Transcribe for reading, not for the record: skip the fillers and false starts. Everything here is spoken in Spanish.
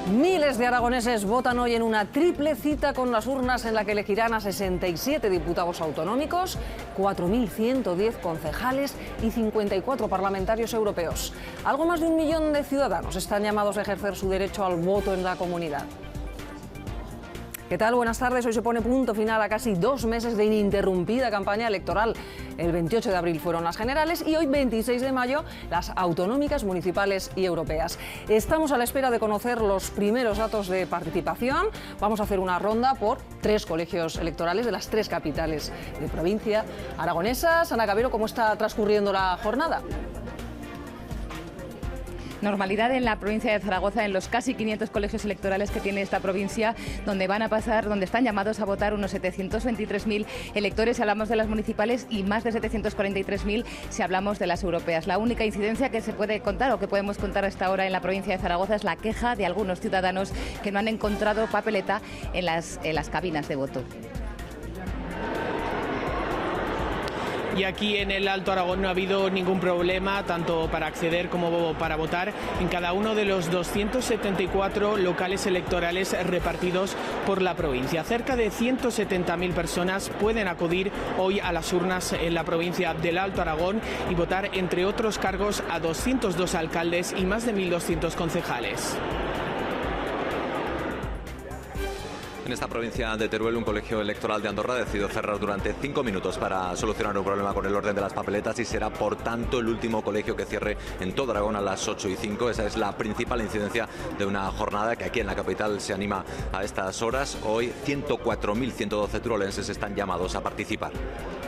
Miles de aragoneses votan hoy en una triple cita con las urnas en la que elegirán a 67 diputados autonómicos, 4.110 concejales y 54 parlamentarios europeos. Algo más de 1 millón de ciudadanos están llamados a ejercer su derecho al voto en la comunidad. ¿Qué tal? Buenas tardes. Hoy se pone punto final a casi 2 meses de ininterrumpida campaña electoral. El 28 de abril fueron las generales y hoy, 26 de mayo, las autonómicas, municipales y europeas. Estamos a la espera de conocer los primeros datos de participación. Vamos a hacer una ronda por 3 colegios electorales de las 3 capitales de provincia aragonesas. Ana Cabero, ¿cómo está transcurriendo la jornada? Normalidad en la provincia de Zaragoza, en los casi 500 colegios electorales que tiene esta provincia, donde están llamados a votar unos 723.000 electores si hablamos de las municipales y más de 743.000 si hablamos de las europeas. La única incidencia que se puede contar o que podemos contar a esta hora en la provincia de Zaragoza es la queja de algunos ciudadanos que no han encontrado papeleta en las cabinas de voto. Y aquí en el Alto Aragón no ha habido ningún problema, tanto para acceder como para votar, en cada uno de los 274 locales electorales repartidos por la provincia. Cerca de 170.000 personas pueden acudir hoy a las urnas en la provincia del Alto Aragón y votar, entre otros cargos, a 202 alcaldes y más de 1.200 concejales. En esta provincia de Teruel, un colegio electoral de Andorra ha decidido cerrar durante 5 minutos para solucionar un problema con el orden de las papeletas y será, por tanto, el último colegio que cierre en todo Aragón a las 8:05. Esa es la principal incidencia de una jornada que aquí en la capital se anima a estas horas. Hoy 104.112 turolenses están llamados a participar.